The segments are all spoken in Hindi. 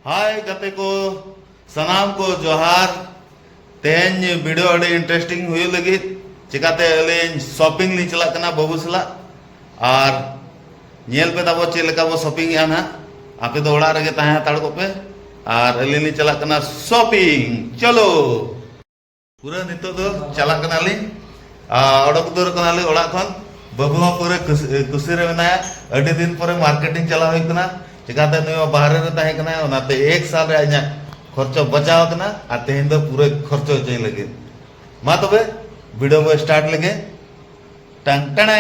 हाय गते को सनाम को जोहार तेन वीडियो अड़ी इंटरेस्टिंग हुई लगी चिकाते अलिन शॉपिंग ली चला कना बाबू सला और नेल पे ताबो चे लेका वो शॉपिंग या ना आपे तो ओड़ा रगे ताहे ताड़ को पे और अलिन ली चला कना शॉपिंग चलो पूरा नितो तो चला कना ली ओडक दूर कना ली ओड़ा खन बाबू पूरे खुशी रे मेना अड़ी दिन पर मार्केटिंग चला हुई कना चिकाते नुयो बाहर रे ताहे कना ओनाते एक साल रे आजा खर्चो बचाव कना आ तेन दो पूरे खर्चो चई लगे मा तबे वीडियो को स्टार्ट लगे टंग टण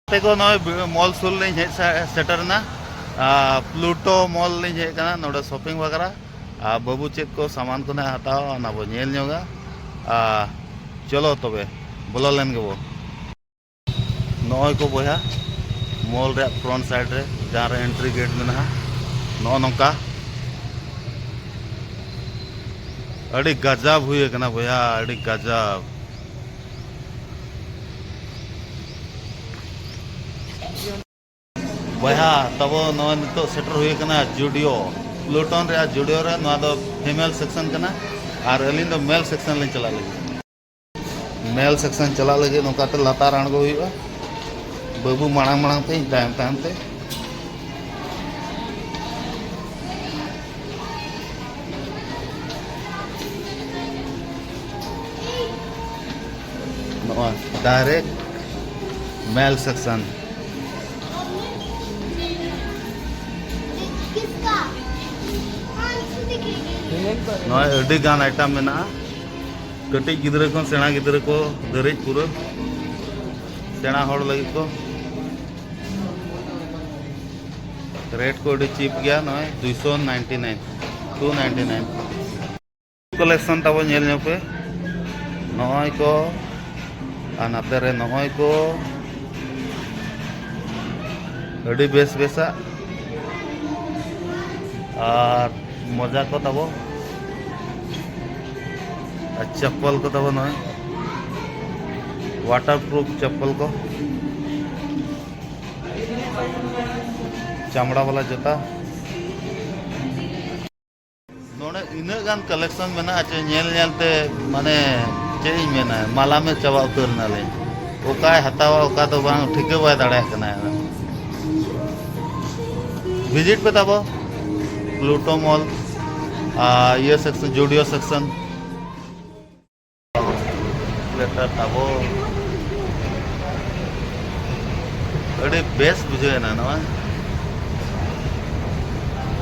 ते को नय मॉल सुल ले सेटर ना प्लूटो मॉल ले हे कना नोडे शॉपिंग वगैरह बाबू चेत को सामान को ना हटाओ ना बो नेल न्योगा चलो तबे बोलो लेन गे वो नय को बोया मॉल रे फ्रंट साइड रे जहां रे एंट्री गेट में ना नो नोका अड़ी गजब हुई कना भैया अड़ी गजब भैया तब नवा नितो सेटर हुई कना जुडियो प्लूटन रे जुडियो रे नवा दो फीमेल सेक्शन कना और अलिन दो मेल सेक्शन ले चला लगे मेल सेक्शन चला लगे नोका ते लतार अणगो हुई बाबू मांग मांग ते टाइम टाइम ते डायरेक्ट मेल सेक्शन अड़ी गान आइटम में कटी गिद्रे को सेना गिद्रे को दरेज पूरा सेना होड़ लगी को रेट को अड़ी चीप गया नय 299 कलेक्शन तब नेल पे नय को नाते रे नय को अड़ी बेस बेसा और मजा को तब चप्पल को तब नय वाटर प्रूफ चप्पल को चमड़ा वाला जूता नोड़े इना गान कलेक्शन में अच्छे नेल नेलते माने चेज में माला में चाबा उतर नाले ओकाय हतावा ओका तो बांग ठीक बाय दाड़ा कना विजिट पे तब प्लूटो मॉल ये सेक्शन जुडियो सेक्शन लेटर तब अड़ी बेस बुझे ना नवा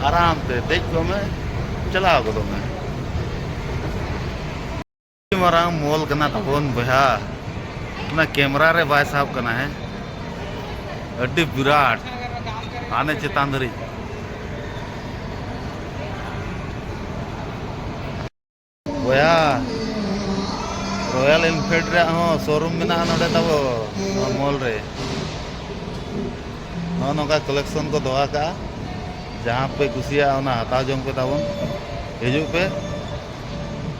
आराम से देख को मैं चला गो मैं मारांग मॉल कना तबन बहा ना कैमरा रे बाय साहब कना है अड्डी विराट आने चेतान धरी बया रॉयल एनफील्ड रे शोरूम में ना नोडे तब मॉल रे नोका कलेक्शन को दोआ का जहाँ पे कुसिया हता जम पे तब हजू पे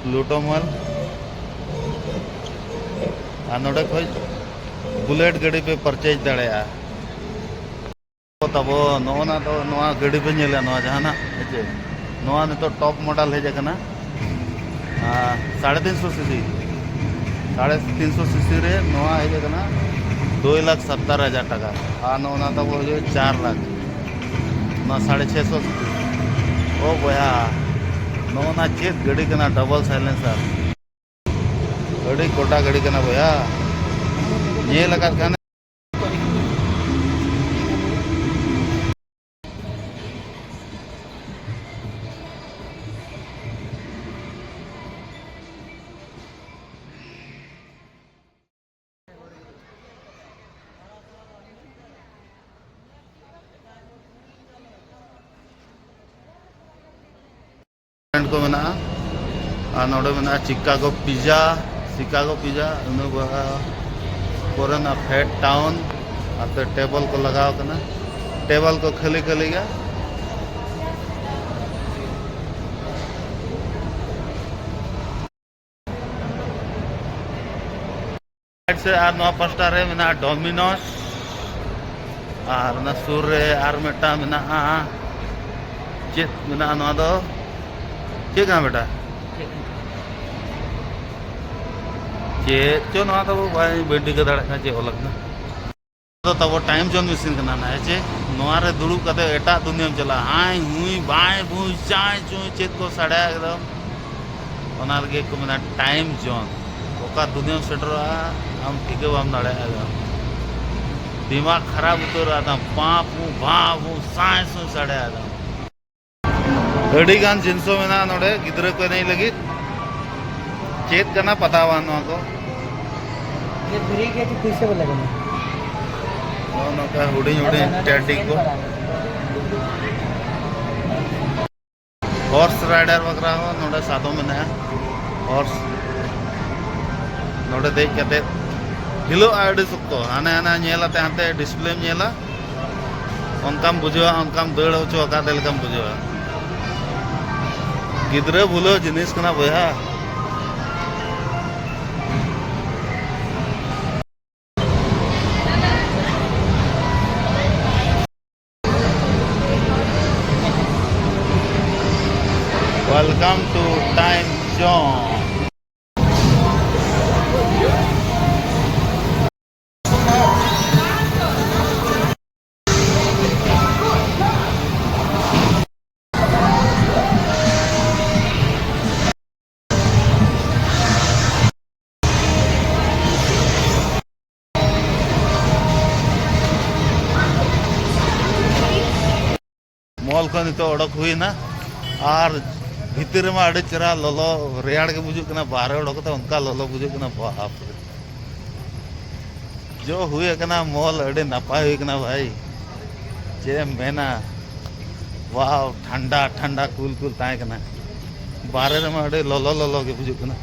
प्लूटो मॉल और नोडे खज बुलेट गाड़ी पे परचेज दाड़ा तब नोना तो गाड़ी पे नेला जहाना हे नितो टॉप मॉडल हेजना 350 सीसी 350 सीसी रे हेजना 2,70,000 टाका और नोना तब हो 4 लाख 650 सीसी ओ बया नोना चेत गाड़ी कना डबल साइलेंसर अड़ी कोटा गाड़ी कना बया ये लगा खाने को मेना नोडे मेना चिकागो पिज्जा कोरना फेट टाउन आते टेबल को लगाओ कना टेबल को खाली खाली गया से आर नो पास्टा रे मेना डोमिनोस और ना सुर रे आर मेटा मेना चेत मेना चेक कहाँ बेटा चेक चो ना तो भाई बेटी के दड़ा का चे अलग ना तो तब वो टाइम जोन मिसिन करना ना है चे नोआरे दुड़ू कते एटा दुनिया में चला हाई हुई बाय भूई चाय चुई चेक को साड़ा एकदम ओना लगे को मना टाइम जोन ओका दुनिया में सेटर हम ठीक है हम दड़ा एकदम दिमाग खराब उतर रहा था पापू भापू साइंस में साड़ा एकदम अड़ी गान जिनसों में ना नोड़े गिद्रे को नहीं लगी चेत करना पता वानो को ये फ्री के तो कैसे बोला गया नो का हुडी हुडी टैडी को हॉर्स राइडर वगैरह हो नोड़े साधो में ना हॉर्स नोड़े देख के हिलो आड़ी सुक्तो आने आने नेला ते आते डिस्प्ले में नेला उनकाम बुझवा उनकाम दौड़ होचो का दिलकाम बुझवा गिद्रे भूलो जिनिस कना बया welcome to time zone mall को नितो ओडक हुई ना और भीतर में अड़े चरा लोलो रेयाड़ के बुझुक ना बाहर ओडक तो उनका लोलो बुझुक ना बाप रे जो हुए कना मॉल अड़े नपाय हुई कना भाई जे मेना वाह ठंडा ठंडा कूल कूल ताए कना बाहर में अड़े लोलो लोलो के बुझुक ना